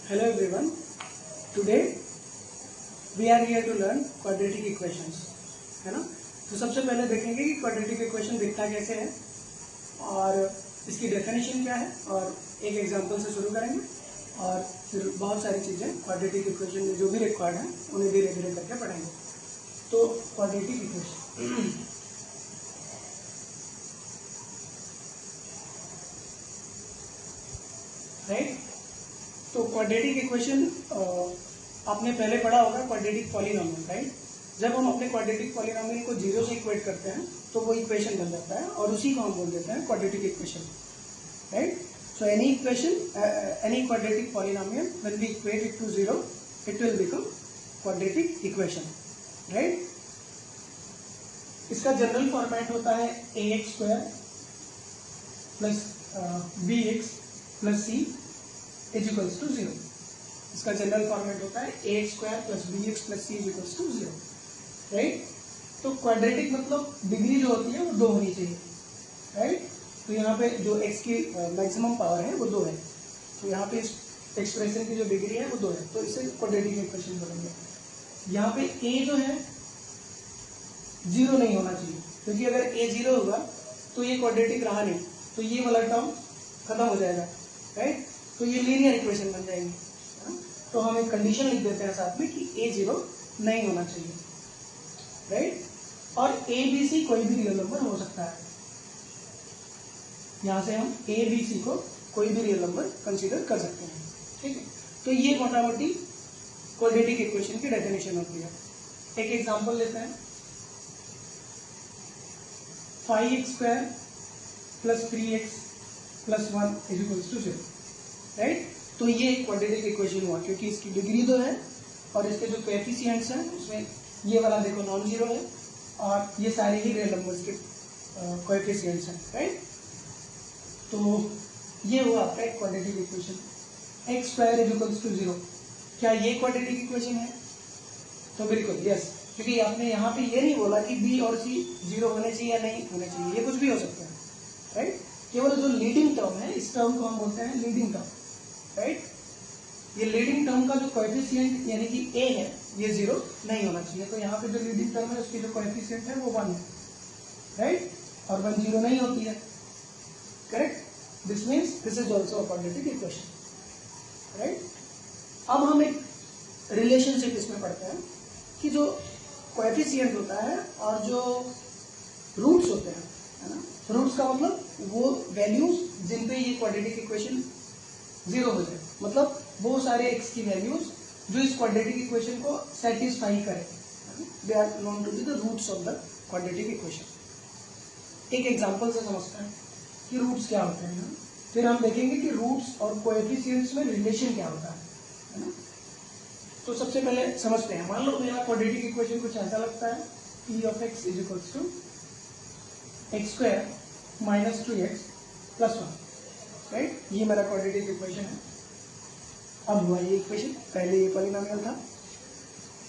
Hello everyone. Today we are here to learn quadratic equations, है ना। तो सबसे पहले देखेंगे कि quadratic equation दिखता कैसे है और इसकी डेफिनेशन क्या है, और एक एग्जांपल से शुरू करेंगे और फिर बहुत सारी चीज़ें quadratic equation में जो भी रिक्वायर्ड है उन्हें धीरे धीरे करके पढ़ेंगे। तो quadratic equation राइट। तो क्वाड्रेटिक इक्वेशन आपने पहले पढ़ा होगा, क्वाड्रेटिक पॉलिनोमियल, राइट। जब हम अपने क्वाड्रेटिक पॉलिनोमियल को जीरो से इक्वेट करते हैं तो वो इक्वेशन बन जाता है और उसी को हम बोल देते हैं quadratic equation, right. So any equation, any quadratic polynomial when we equate it to zero it will become quadratic equation, right. इसका जनरल फॉर्मेट होता है ax square plus bx plus c is equals to zero. इसका general format होता है ax square plus bx plus c is equals to zero, right. तो quadratic मतलब degree जो होती है वो 2 होनी चाहिए, राइट। तो यहाँ पे जो x की मैक्सिमम पावर है वो 2 है, तो यहाँ पे इस एक्सप्रेशन की जो डिग्री है वो 2 है, तो इसे क्वाड्रेटिक इक्वेशन बोलेंगे। यहाँ पे a जो है 0 नहीं होना चाहिए, क्योंकि अगर a 0 होगा तो ये क्वाड्रेटिक रहा नहीं, तो ये वाला टर्म खत्म हो जाएगा, राइट। तो ये लीनियर इक्वेशन बन जाएगी। तो हम एक कंडीशन लिख देते हैं साथ में कि a 0 नहीं होना चाहिए, राइट। और a b c कोई भी रियल नंबर हो सकता है, यहां से हम a b c को कोई भी रियल नंबर कंसीडर कर सकते हैं, ठीक है। तो ये मोटा मोटी क्वाड्रेटिक इक्वेशन की डेफिनेशन होती है। एक एग्जांपल लेते हैं, 5x square plus 3x plus 1 is equals to 0, right. तो ये क्वाड्रेटिक इक्वेशन हुआ, क्योंकि इसकी डिग्री 2 है और इसके जो कोएफिशिएंट्स हैं उसमें ये वाला देखो नॉन जीरो है और ये सारे ही रियल नंबर्स के कोएफिशिएंट्स हैं, राइट। तो ये हुआ आपका एक quadratic equation. X square is equals to 0, क्या ये क्वाड्रेटिक इक्वेशन है? तो बिल्कुल यस, क्योंकि आपने यहाँ पे ये नहीं बोला कि बी और सी 0 होने चाहिए या नहीं होने चाहिए, ये कुछ भी हो सकता है, राइट। केवल जो लीडिंग टर्म है इस टर्म को हम बोलते हैं लीडिंग टर्म, राइट। ये लीडिंग टर्म का जो कोएफिशिएंट यानी कि a है ये 0 नहीं होना चाहिए, तो यहाँ पे जो लीडिंग टर्म है उसकी जो कोएफिशिएंट है वो 1 है, राइट। और 1 0 नहीं होती है, correct. This means this is also a quadratic equation, right. अब हम एक रिलेशनशिप इसमें पढ़ते हैं कि जो कोएफिशिएंट होता है और जो रूट्स होते हैं, है ना। रूट्स का मतलब वो वैल्यूज जिन पे ये क्वाड्रेटिक इक्वेशन 0 हो जाए, मतलब वो सारे x की वैल्यूज जो इस क्वाड्रेटिक इक्वेशन को सेटिस्फाई करें, they are known to be the roots of the quadratic equation. एक एग्जांपल से समझते हैं कि रूट्स क्या होते हैं, फिर हम देखेंगे कि रूट्स और कोएफिशिएंट्स में रिलेशन क्या होता है ना। तो सबसे पहले समझते हैं, मान लो मेरा क्वाड्रेटिक इक्वेशन कुछ ऐसा लगता है, p of x is equals to x square minus 2x plus 1, right. ये मेरा क्वाड्रेटिक इक्वेशन है। अब हुआ ये इक्वेशन, पहले ये पॉलिनोमियल था।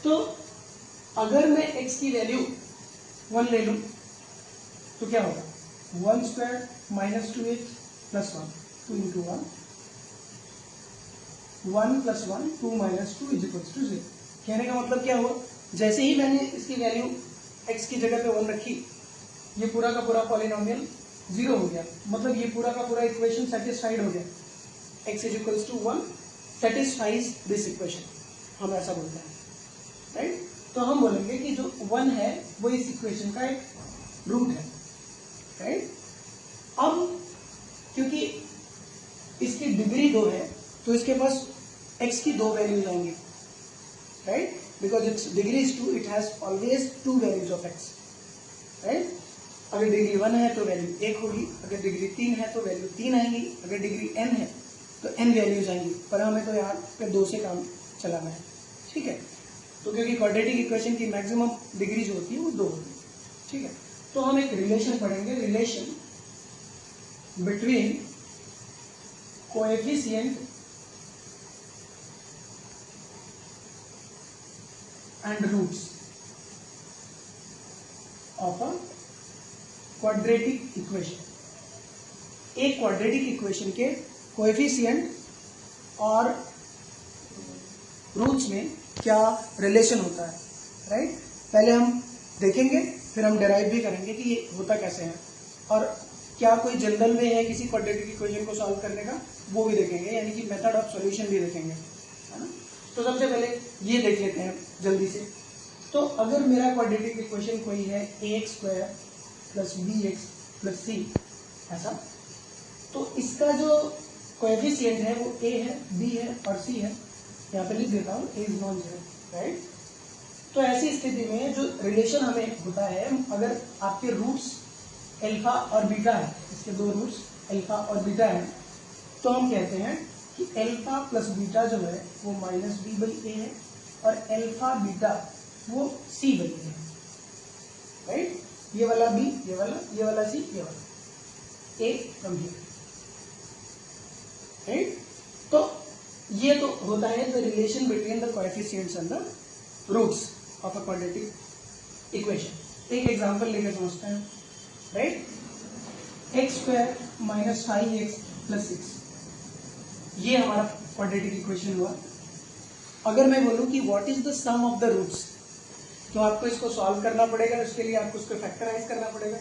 तो अगर मैं x की वैल्यू 1 ले लूं तो क्या होगा, 1 square minus 2x plus 1, 2 into 1, 1 plus 1 2 minus 2 is equals to 0। कहने का मतलब क्या हुआ, जैसे ही मैंने इसकी वैल्यू x की जगह पे 1 रखी, ये पूरा का पूरा पॉलिनोमियल 0 हो गया, मतलब ये पूरा का पूरा इक्वेशन सेटिस्फाइड हो गया। x is equals to 1 satisfies this equation, हम ऐसा बोलते हैं, राइट। तो हम बोलेंगे कि जो 1 है वो इस इक्वेशन का एक रूट है, राइट। अब क्योंकि इसकी डिग्री 2 है तो इसके पास x की 2 वैल्यूज आएंगी, right, because it's degree is 2, it has always 2 values of x, right. अगर डिग्री 1 है तो वैल्यू 1 होगी, अगर डिग्री 3 है तो वैल्यू 3 आएंगी, अगर डिग्री n है तो n वैल्यूज आएंगी, पर हमें तो यहाँ पे 2 से काम चलाना है, ठीक है। तो क्योंकि क्वाड्रेटिक इक्वेशन की मैक्सिमम डिग्री जो होती है वो 2 होती है, ठीक है। तो हम एक रिलेशन पढ़ेंगे, relation between coefficient and roots of a quadratic equation. एक क्वाड्रेटिक इक्वेशन के कोएफिशिएंट और रूट्स में क्या रिलेशन होता है, राइट। पहले हम देखेंगे, फिर हम डिराइव भी करेंगे कि ये होता कैसे है, और क्या कोई जनरल वे है किसी क्वाड्रेटिक इक्वेशन को सॉल्व करने का, वो भी देखेंगे, यानी कि मेथड ऑफ सॉल्यूशन भी देखेंगे, है ना। तो सबसे पहले ये देख लेते हैं जल्दी से। तो अगर मेरा क्वाड्रेटिक इक्वेशन कोई है ax square plus bx plus c ऐसा, तो इसका जो कोएफिशिएंट है वो a है, b है और c है। यहाँ पे लिख देता हूँ a is non zero, right. तो ऐसी स्थिति में जो रिलेशन हमें होता है, अगर आपके रूट्स अल्फा और बीटा है, इसके दो रूट्स अल्फा और बीटा है, तो हम कहते हैं कि अल्फा प्लस बीटा जो है वो माइनस बी बाई ए है, और अल्फा बीटा वो सी बाई ए है, राइट। ये वाला बी, ये वाला सी, ये वाला ए फ्रॉम हियर, राइट। तो ये तो होता है the relation between the coefficients and the roots of a quadratic equation. एक एग्जांपल लेकर समझते हैं, right. X square minus 5x plus 6, ये हमारा क्वाड्रेटिक इक्वेशन हुआ। अगर मैं बोलूं कि what is the sum of the roots, तो आपको इसको सॉल्व करना पड़ेगा, उसके लिए आपको इसको फैक्टराइज करना पड़ेगा,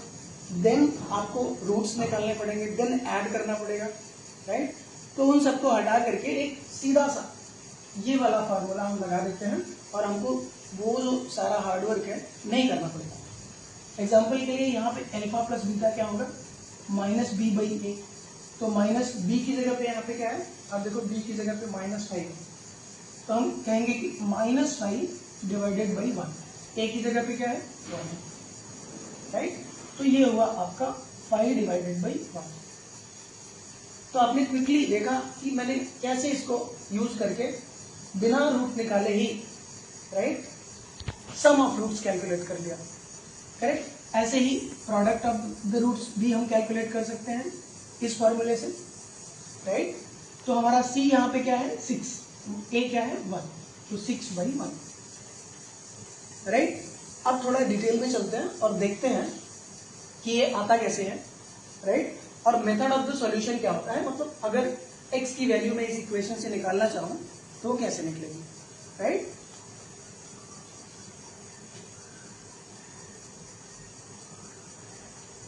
देन आपको रूट्स निकालने पड़ेंगे, देन ऐड करना पड़ेगा, राइट। तो उन सबको हटा करके एक सीधा सा ये वाला फार्मूला हम लगा देते हैं, और हमको वो जो सारा हार्डवर्क है नहीं करना पड़ेगा। एग्जाम्पल के लिए यहाँ पे अल्फा प्लस बीटा क्या होगा, माइनस बी बाई ए। तो माइनस बी की जगह पे यहाँ पे क्या है, आप देखो बी की जगह पे -5 है, तो हम कहेंगे कि -5 डिवाइडेड बाई 1। ए की जगह पे क्या है 1, राइट। तो ये हुआ आपका 5 डिवाइडेड बाई 1। तो आपने क्विकली देखा कि मैंने कैसे इसको यूज करके बिना रूट निकाले ही, right, sum of roots calculate कर दिया, करेक्ट। ऐसे ही प्रोडक्ट ऑफ द रूट्स भी हम कैलकुलेट कर सकते हैं इस फॉर्मूले से, राइट। तो हमारा c यहाँ पे क्या है 6, a क्या है 1, तो 6 बाई 1, राइट। अब थोड़ा डिटेल में चलते हैं और देखते हैं कि ये आता कैसे है, राइट। और मेथड ऑफ द सॉल्यूशन क्या होता है, मतलब अगर x की वैल्यू में इस इक्वेशन से निकालना चाहूं तो कैसे निकलेगी, राइट।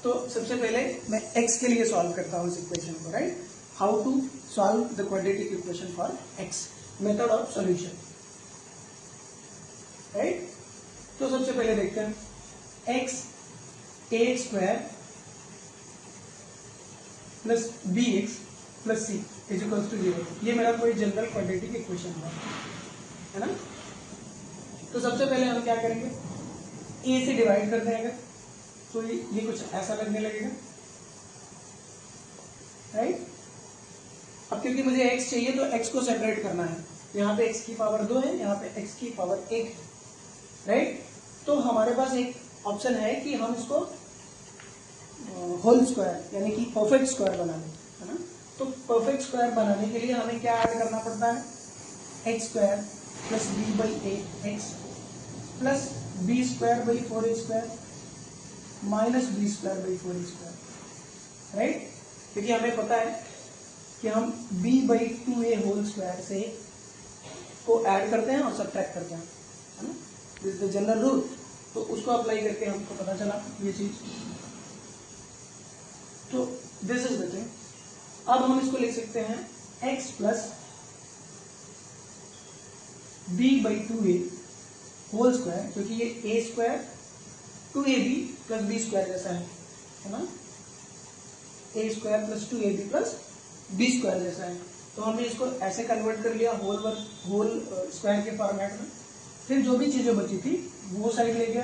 तो सबसे पहले मैं x के लिए सॉल्व करता हूं इस इक्वेशन को, right. How to solve the quadratic equation for x, method of solution, right. तो सबसे पहले देखते हैं x a square plus b x plus c is equal to 0। ये मेरा कोई जनरल क्वाड्रेटिक इक्वेशन है ना। तो सबसे पहले हम क्या करेंगे, a से डिवाइड कर देंगे, तो ये कुछ ऐसा लगने लगेगा, राइट। अब क्योंकि मुझे x चाहिए तो x को सेपरेट करना है, यहाँ पे x की पावर 2 है, यहाँ पे x की पावर 1 है, राइट। तो हमारे पास एक ऑप्शन है कि हम इसको होल स्क्वायर यानी कि परफेक्ट स्क्वायर बना लें, है ना। तो परफेक्ट स्क्वायर बनाने के लिए हमें क्या ऐड करना पड़ता है, x square plus b by a x plus b square by 4 square minus b square by 4 square, right. क्योंकि हमें पता है कि हम b by 2a whole square से को ऐड करते हैं और सब्ट्रैक्ट करते हैं, है ना। This is the general rule. तो उसको अप्लाई करके हमको पता चला ये चीज। तो दिस इज द थिंग। अब हम इसको लिख सकते हैं x plus b by 2a whole square, क्योंकि ये a square 2ab plus b square जैसा है ना। a square plus 2ab plus b square जैसा है। तो हमने इसको ऐसे कन्वर्ट कर लिया होल स्क्वायर के फॉर्मेट में। फिर जो भी चीजें बची थी वो साइड ले गया,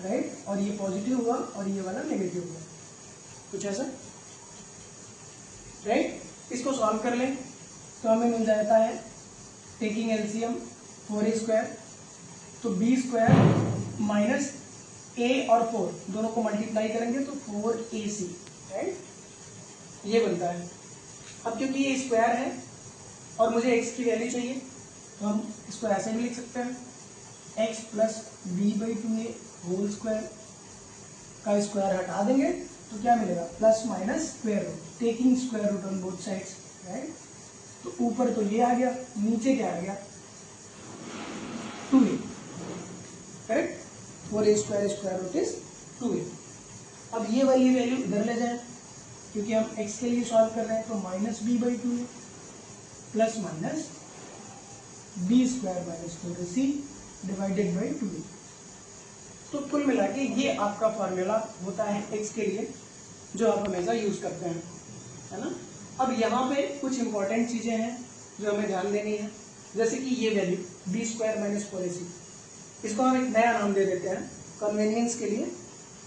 राइट, और ये पॉजिटिव हुआ और ये वाला नेगेटिव हुआ, कुछ ऐसा, राइट। इसको सॉल्व कर लें तो हमें मिल जाता है टेकिंग एलसीएम 4a स्क्वायर, तो b स्क्वायर माइनस a और 4 दोनों को मल्टीप्लाई करेंगे तो 4ac, राइट, ये बनता है। अब क्योंकि ये स्क्वायर है और मुझे x की वैल्यू चाहिए तो हम इसको ऐसे भी लिख सकते हैं, x plus b by 2a whole square का स्क्वायर हटा देंगे तो क्या मिलेगा, plus minus square root, taking square root on both sides, right. तो ऊपर तो ये आ गया, नीचे क्या आ गया 2a, correct. 4a square root is 2a। अब ये वाली वैल्यू इधर ले जाए क्योंकि हम x के लिए सॉल्व कर रहे हैं, तो -b/2a plus minus b square minus 4ac divided by 2a। तो कुल मिला के ये आपका फॉर्मूला होता है x के लिए जो आप हमेशा यूज करते हैं, है ना। अब यहाँ पे कुछ इंपॉर्टेंट चीजें हैं जो हमें ध्यान देनी है, जैसे कि ये value b square minus 4ac, इसको हम एक नया नाम दे देते हैं कन्वीनियंस के लिए,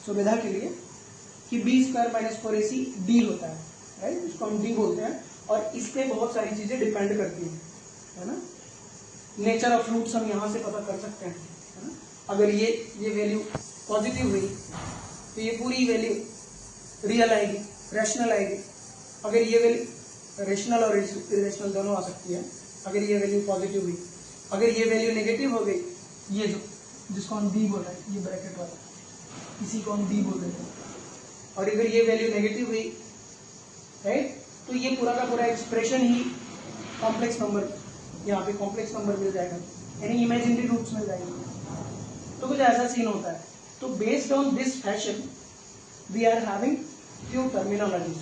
सुविधा के लिए, कि b square minus 4ac d होता है, राइट। इसको हम d बोलते हैं और इस पे बहुत सारी चीजें डिपेंड करती हैं, है ना। नेचर ऑफ फ्रूट्स हम यहाँ से पता कर सकते हैं, है ना। अगर ये वैल्यू पॉजिटिव हुई तो ये पूरी वैल्यू रियल आएगी, रैशनल आएगी। अगर ये वैल्यू रेशनल और इरेशनल दोनों आ सकती है। अगर ये वैल्यू पॉजिटिव हुई, अगर ये वैल्यू नेगेटिव हो गई, ये जो जिसको हम बी बोल रहे हैं, ये ब्रैकेट वाला, इसी को हम बी बोल देते हैं, और अगर ये वैल्यू नेगेटिव हुई, राइट, तो ये पूरा का पूरा एक्सप्रेशन ही कॉम्प्लेक्स नंबर, यहाँ पे कॉम्प्लेक्स नंबर मिल जाएगा, यानी इमेजिनरी रूट्स मिल जाएंगे। तो कुछ ऐसा सीन होता है। तो based on this fashion we are having few terminologies,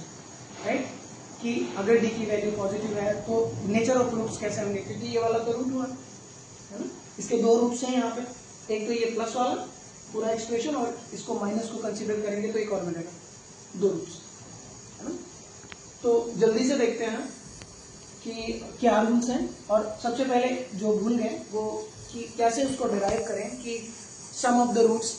right, कि अगर डी की वैल्यू पॉजिटिव है तो नेचर ऑफ रूट्स कैसे होंगे, क्योंकि ये वाला तो रूट हुआ, है ना। इसके दो रूट्स हैं यहाँ पे, एक तो ये प्लस वाला पूरा एक्सप्रेशन, और इसको माइनस को कंसीडर करेंगे तो एक और मिलेगा, दो रूट्स, है ना। तो जल्दी से देखते हैं कि क्या रूल्स हैं, और सबसे पहले जो भूल गए वो कि कैसे उसको डिराइव करें कि सम ऑफ द रूट्स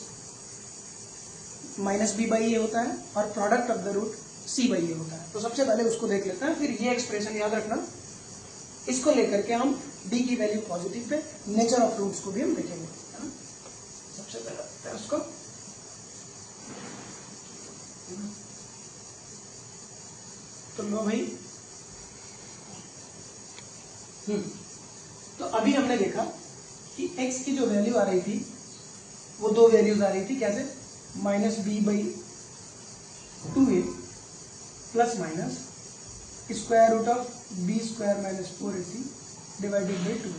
-b/a होता है और product of the root c/a होता है। तो सबसे पहले उसको देख लेते हैं, फिर ये एक्सप्रेशन याद रखना, इसको लेकर के हम d की value positive pay nature of roots को भी हम देखेंगे, है ना। सबसे पहले देखते हैं उसको। तो लो भाई, तो अभी हमने देखा कि x की जो वैल्यू आ रही थी वो दो वैल्यूज आ रही थी, कैसे, -b/2a plus minus square root of b square minus 4ac divided by 2,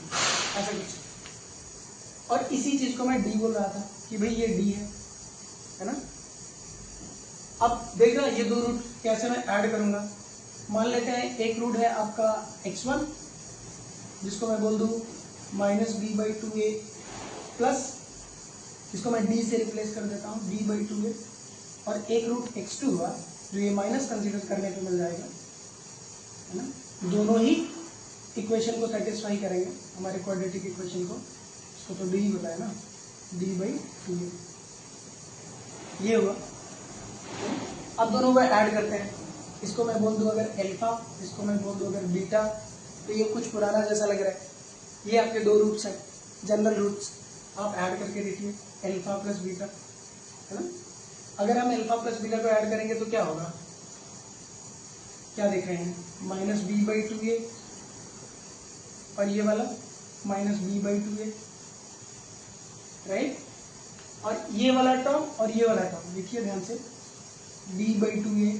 ऐसा कुछ। और इसी चीज को मैं d बोल रहा था कि भाई ये d है ना। अब देखना ये दो रूट कैसे मैं ऐड करूंगा। मान लेते हैं एक रूट है आपका x1, जिसको मैं बोल दूं -b/2a प्लस, इसको मैं d से रिप्लेस कर देता हूँ b/2a, और एक रूट x2 हुआ जो ये माइनस कंसीडर करने पे मिल जाएगा, है ना। दोनों ही इक्वेशन को सेटिस्फाई करेंगे, हमारे क्वाड्रेटिक इक्वेशन को, इसको तो d होता है ना, d/2a, ये हुआ। अब दोनों को ऐड करते हैं, इसको मैं बोल दूं अगर अल्फा, इसको मैं बोल दूं अगर बीटा, तो ये कुछ पुराना जैसा लग रहा है। ये आपके दो रूट्स हैं, जनरल रूट्स, आप ऐड करके देखिए, अल्फा प्लस बीटा, है ना। अगर हम अल्फा प्लस बीटा को ऐड करेंगे तो क्या होगा, क्या देख रहे हैं, -b/2a और ये वाला -b/2a, राइट। और ये वाला टर्म और ये वाला टर्म देखिए ध्यान से, b/2a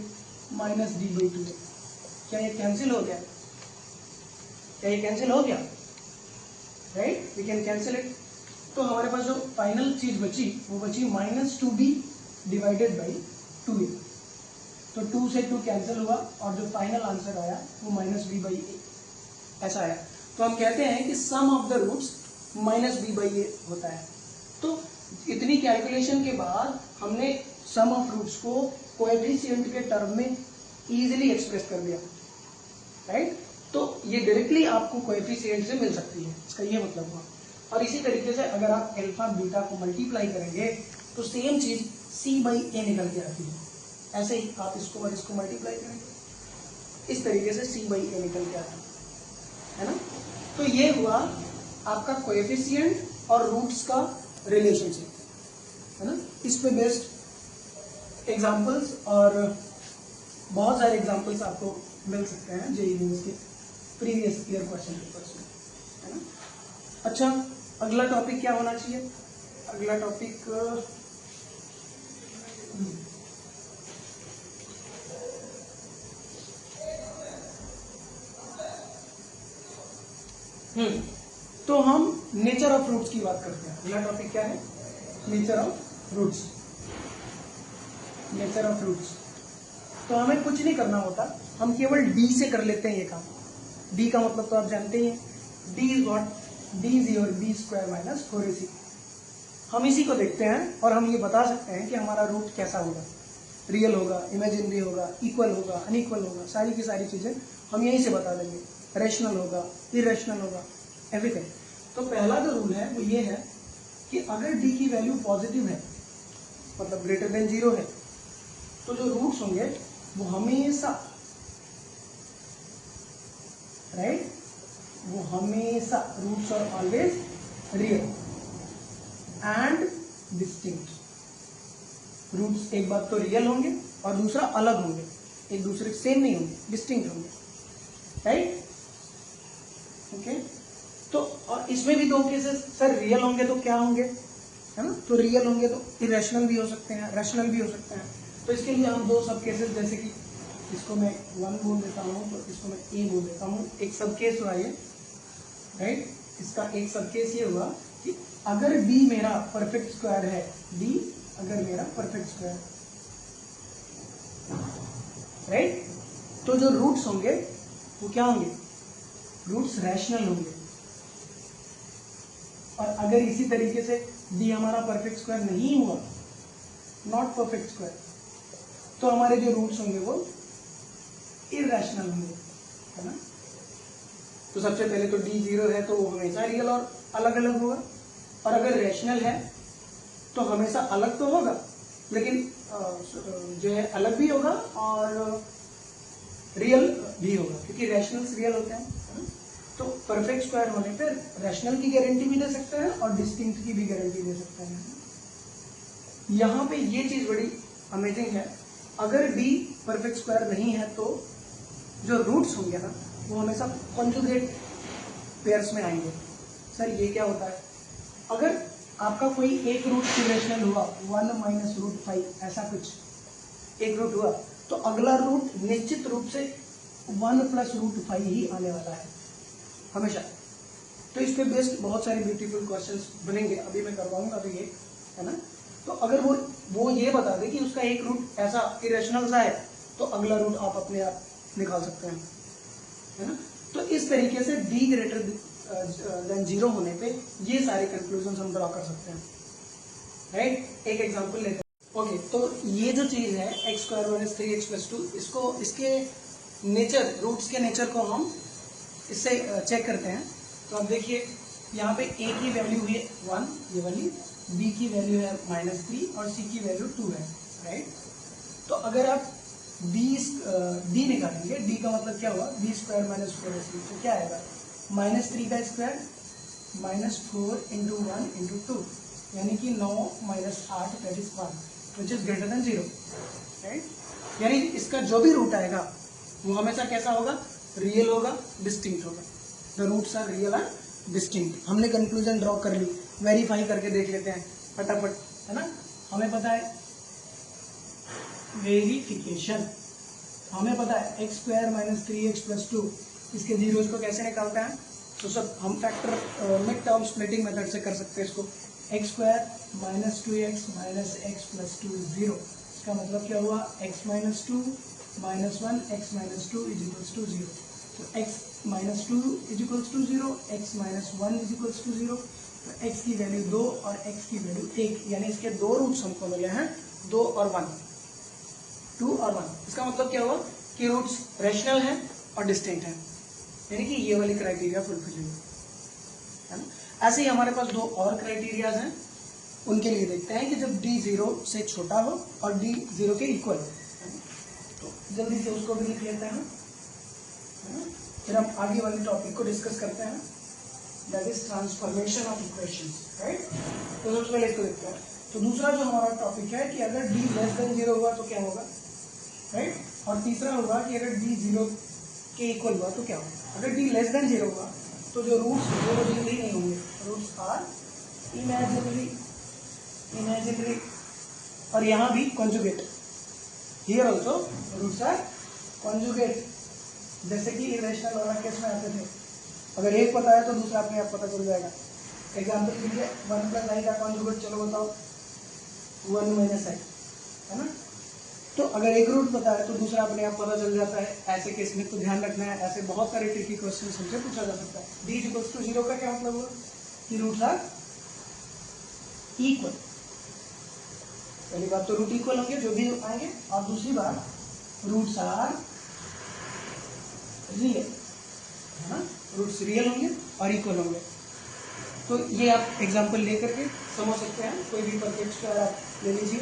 माइनस d/2a, क्या ये कैंसिल हो गया, क्या ये कैंसिल हो गया, right, we can cancel it. तो हमारे पास जो फाइनल चीज बची वो बची -2b डिवाइडेड बाई 2a। तो 2 से 2 कैंसिल हुआ और जो फाइनल आंसर आया वो -b/a ऐसा आया। तो हम कहते हैं कि सम ऑफ द रूट्स -b/a होता है। तो इतनी कैलकुलेशन के बाद हमने सम ऑफ रूट्स को कोएफिशिएंट के टर्म में इजीली एक्सप्रेस कर दिया, राइट। तो ये डायरेक्टली आपको कोएफिशिएंट से मिल सकती है, इसका ये मतलब हुआ। और इसी तरीके से अगर आप अल्फा बीटा को मल्टीप्लाई करेंगे तो सेम चीज c/a निकल के आती है। ऐसे ही आप इसको और इसको मल्टीप्लाई करेंगे, इस तरीके से c/a निकल के आता है ना। तो ये हुआ आपका कोएफिशिएंट और रूट्स का रिलेशनशिप, है ना। इस पे बेस्ड एग्जांपल्स और बहुत सारे एग्जांपल्स आपको मिल सकते हैं जेईई मेंस के प्रीवियस ईयर क्वेश्चन पेपर्स में, है ना। अच्छा, अगला टॉपिक क्या होना चाहिए, अगला टॉपिक तो हम नेचर ऑफ रूट्स की बात करते हैं। अगला टॉपिक क्या है? Nature of roots. Nature of roots. तो हमें कुछ नहीं करना होता, हम केवल डी से कर लेते हैं ये काम। डी का मतलब तो आप जानते ही हैं, D is what? D is your b square minus 4ac। हम इसी को देखते हैं और हम ये बता सकते हैं कि हमारा रूट कैसा होगा, रियल होगा, इमेजिनरी होगा, इक्वल होगा, अनइक्वल होगा, सारी की सारी चीजें हम यहीं से बता देंगे। रैशनल होगा, इरेशनल होगा, एवरीथिंग। तो पहला जो रूल है वो ये है कि अगर डी की वैल्यू पॉजिटिव है, मतलब ग्रेटर देन 0 है, तो जो रूट्स होंगे वो हमेशा, राइट, वो हमेशा, roots are always real and distinct. Roots एक बात तो रियल होंगे और दूसरा अलग होंगे, एक दूसरे सेम नहीं होंगे, डिस्टिंक्ट होंगे, राइट। ओके, तो और इसमें भी दो केसेस, सर रियल होंगे तो क्या होंगे, है ना? तो रियल होंगे तो इरेशनल भी हो सकते हैं, रैशनल भी हो सकते हैं। तो इसके लिए हम दो सब केसेस, जैसे कि इसको मैं 1 बोल देता हूँ, तो इसको मैं ए बोल देता हूँ। एक सब केस हुआ ये, राइट। इसका एक सब केस ये हुआ कि अगर डी मेरा परफेक्ट स्क्वायर है, डी अगर मेरा परफेक्ट स्क्वायर, राइट, तो जो रूट्स होंगे वो क्या होंगे? रूट्स रैशनल होंगे। और अगर इसी तरीके से डी हमारा परफेक्ट स्क्वायर नहीं हुआ, नॉट परफेक्ट स्क्वायर, तो हमारे जो रूट्स होंगे वो इरैशनल होंगे, है ना? तो सबसे पहले तो डी 0 है तो वो हमेशा रियल और अलग अलग होगा, और अगर रैशनल है तो हमेशा अलग तो होगा, लेकिन जो है अलग भी होगा और रियल भी होगा, क्योंकि रैशनल्स रियल होते हैं। तो परफेक्ट स्क्वायर होने पे रैशनल की गारंटी भी दे सकते हैं और डिस्टिंक्ट की भी गारंटी दे सकते हैं। यहाँ पे ये चीज बड़ी अमेजिंग है, अगर डी परफेक्ट स्क्वायर नहीं है तो जो रूट्स होंगे ना वो हमेशा कॉन्जुगेट पेयर्स में आएंगे। सर ये क्या होता है? अगर आपका कोई एक रूट इरेशनल हुआ, 1 माइनस रूट 5, ऐसा कुछ एक रूट हुआ, तो अगला रूट निश्चित रूप से 1 प्लस रूट 5 ही आने वाला है हमेशा। तो इस पे बेस्ड बहुत सारे ब्यूटीफुल क्वेश्चंस बनेंगे, अभी मैं करवाऊंगा अभी एक, है ना? तो अगर वो ये बता दे कि उसका एक रूट ऐसा इरेशनल सा है, तो अगला रूट आप अपने आप निकाल सकते हैं, है ना? तो इस तरीके से डी ग्रेटर देन 0 होने पे ये सारे कंक्लूजन हम ड्रॉ कर सकते हैं, राइट। एक एग्जांपल लेते हैं। ओके, तो ये जो चीज है x square minus 3x plus 2, इसको, इसके नेचर, रूट्स के नेचर को हम इससे चेक करते हैं। तो अब देखिए यहाँ पे a की वैल्यू है 1, ये वाली, b की वैल्यू है -3 और c की वैल्यू 2 है, राइट। तो अगर आप d निकालेंगे, d का मतलब क्या हुआ? b स्क्वायर माइनस 4ac, तो क्या आएगा? -3 का स्क्वायर -4 इंटू 1 इंटू 2, यानी कि 9 minus 8 that is 1, which is greater than 0, right. यानी इसका जो भी रूट आएगा वो हमेशा कैसा होगा? रियल होगा, डिस्टिंक्ट होगा। The roots are real and distinct. हमने कंक्लूजन ड्रॉ कर ली, वेरीफाई करके देख लेते हैं फटाफट, है ना? हमें पता है वेरिफिकेशन, हमें पता है x square minus 3x plus 2, इसके जीरोस को कैसे निकालते हैं? तो सब हम factor mid term splitting method से कर सकते हैं इसको। X square minus 2x minus x plus 2 is 0, इसका मतलब क्या हुआ? x minus 2 minus 1 x minus 2 is equals to 0। तो x minus 2 is equals to 0, x minus 1 is equals to 0। तो x की वैल्यू 2 और x की वैल्यू 1, यानी इसके दो रूट्स हमको मिले हैं, 2 और 1, 2 और 1। इसका मतलब क्या हुआ कि रूट्स रैशनल हैं और डिस्टिंक्ट हैं, यानी कि ये वाली क्राइटेरिया फुलफिल हुई, है ना? ऐसे ही हमारे पास दो और क्राइटेरियाज हैं, उनके लिए देखते हैं कि जब d 0 से छोटा हो और d 0 के इक्वल हो, तो जल्दी से उसको भी लिख लेते हैं, है ना? फिर हम आगे वाले टॉपिक को डिस्कस करते हैं, that is transformation of equations, right. तो सबसे पहले इसको देखते हैं। तो दूसरा जो हमारा टॉपिक है कि अगर d लेस देन 0 हुआ तो क्या होगा, राइट। और तीसरा होगा कि अगर d 0 के इक्वल हुआ तो क्या होगा। अगर d लेस देन 0 हुआ तो जो रूट्स वो रियली नहीं होंगे, रूट्स आर इमेजिनरी, और यहाँ भी conjugate, here also roots are conjugate, जैसे कि इरेशनल वाला केस में आते थे। अगर एक पता है तो दूसरा अपने आप पता चल जाएगा। एग्जाम्पल के लिए 1 + i का कॉन्जुगेट, चलो बताओ 1 - i, है ना। तो अगर एक रूट पता है तो दूसरा अपने आप पता चल जाता है। ऐसे केस में तो ध्यान रखना है, ऐसे बहुत सारे ट्रिकी क्वेश्चन हमसे पूछा जा सकता है। d = 0 का क्या मतलब हुआ कि रूट्स आर इक्वल। पहली बात तो रूट इक्वल होंगे जो भी आएंगे, और दूसरी बात रूट्स आर रियल, है ना, रूट्स रियल होंगे और इक्वल होंगे। तो ये आप एग्जांपल लेकर के समझ सकते हैं। कोई भी परफेक्ट स्क्वायर आप ले लीजिए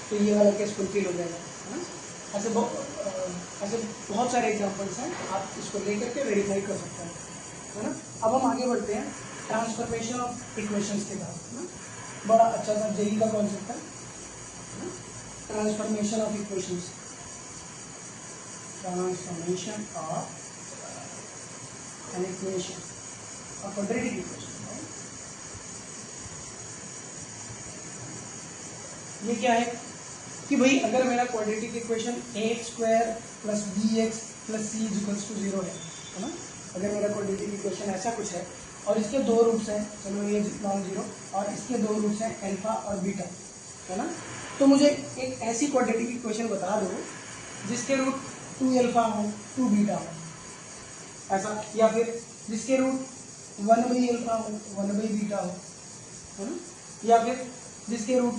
तो ये वाला केस फुलफिल हो जाएगा, है ना। ऐसे बहुत सारे एग्जांपल्स हैं, आप इसको लेकर के वेरीफाई कर सकते हैं, है ना। अब हम आगे बढ़ते हैं ट्रांसफॉर्मेशन ऑफ इक्वेशंस के बाद, है ना। बड़ा अच्छा सा जेई का कॉन्सेप्ट है, transformation of equations, transformation of an equation, a quadratic equation, right? ये क्या है कि भाई अगर मेरा quadratic equation ax² + bx + c = 0 है ना। अगर मेरा क्वाड्रेटिक इक्वेशन ऐसा कुछ है और इसके दो रूट्स हैं, चलो ये नॉन जीरो, और इसके दो रूट्स हैं अल्फा और बीटा, है ना। तो मुझे एक ऐसी क्वाड्रेटिक इक्वेशन बता दो जिसके रूट 2α हो, 2 बीटा हो, ऐसा, या फिर जिसके रूट 1/α हो, 1/बीटा हो, है ना, या फिर जिसके रूट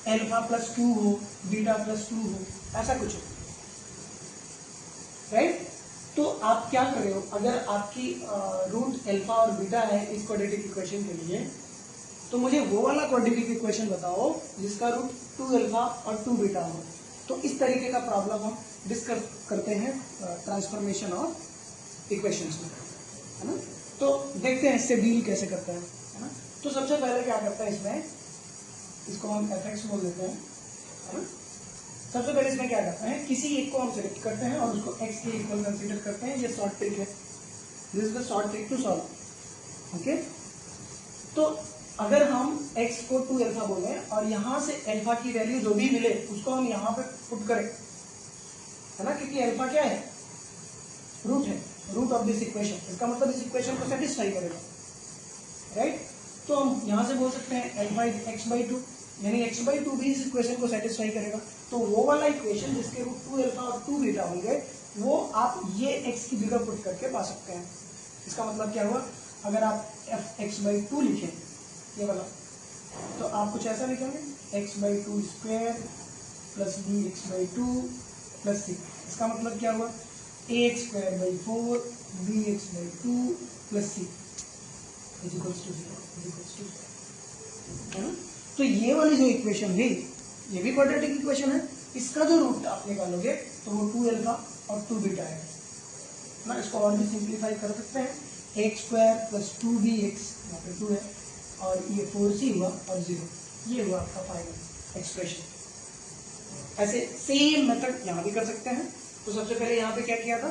अल्फा +2 हो, बीटा +2 हो, ऐसा कुछ हो, राइट। तो आप क्या कर रहे हो, अगर आपकी रूट अल्फा और बीटा है इस क्वाड्रेटिक इक्वेशन के लिए, तो मुझे वो वाला क्वाड्रेटिक इक्वेशन बताओ जिसका रूट 2α और 2 बीटा हो। तो इस तरीके का प्रॉब्लम हम डिस्कस करते हैं ट्रांसफॉर्मेशन ऑफ इक्वेशंस में, है ना। तो देखते हैं इससे डील कैसे करते हैं, है ना। तो सबसे पहले क्या करते हैं इसमें, इसको हम fx बोल देते हैं, है ना। सबसे पहले इसमें क्या करते हैं, किसी एक को हम सेलेक्ट करते हैं और उसको x के इक्वल कंसीडर करते हैं। ये शॉर्ट ट्रिक है, this is the short trick to solve, okay. तो अगर हम x को 2α बोले और यहाँ से अल्फा की वैल्यू जो भी मिले उसको हम यहाँ पे पुट करें, है ना, क्योंकि अल्फा क्या है, रूट है, रूट ऑफ दिस इक्वेशन। इसका मतलब इस इक्वेशन को सेटिस्फाई करेगा, राइट। तो हम यहाँ से बोल सकते हैं अल्फा x/2, यानी x/2 भी इस इक्वेशन को सेटिस्फाई करेगा। तो वो वाला इक्वेशन जिसके रूट 2α और 2 बीटा होंगे वो आप ये x की जगह पुट करके पा सकते हैं। इसका मतलब क्या हुआ, अगर आप fx/2 लिखें ये वाला, तो आप कुछ ऐसा लिखेंगे x/2² + bx/2 + c। इसका मतलब क्या हुआ, ax²/4 bx/2 + c = 0, है ना। तो ये वाली जो इक्वेशन है ये भी क्वाड्रेटिक इक्वेशन है। इसका जो रूट आप निकालोगे तो वो 2α और 2 बीटा है ना। इसको और भी सिंप्लीफाई कर सकते हैं, ax² + 2bx, यहाँ पे 2 है, और ये 4c हुआ और 0, ये हुआ आपका फाइनल एक्सप्रेशन। ऐसे सेम मेथड यहाँ भी कर सकते हैं। तो सबसे पहले यहाँ पे क्या किया था,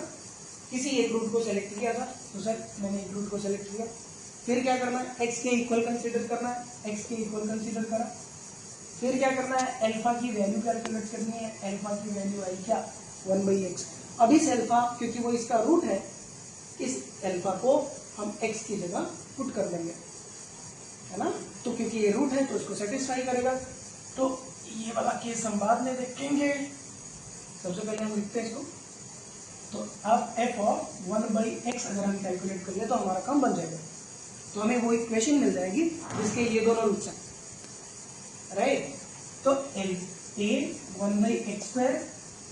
किसी एक रूट को सेलेक्ट किया था, तो सर मैंने एक रूट को सेलेक्ट किया, फिर क्या करना है, x के इक्वल कंसीडर करना है, x के इक्वल कंसीडर करा, फिर क्या करना है, अल्फा की वैल्यू कैलकुलेट करनी है। अल्फा की वैल्यू आई क्या, 1/x। अब इस अल्फा, क्योंकि वो इसका रूट है, इस अल्फा को हम x की जगह पुट कर देंगे, है ना। तो क्योंकि ये रूट है तो इसको सेटिस्फाई करेगा। तो ये वाला केस हम बाद में देखेंगे, सबसे पहले हम लिखते हैं इसको। तो अब f(1/x) अगर हम कैलकुलेट कर ले तो हमारा काम बन जाएगा। तो हमें वो इक्वेशन मिल जाएगी जिसके ये दोनों रूट्स हैं, राइट। तो a 1/x²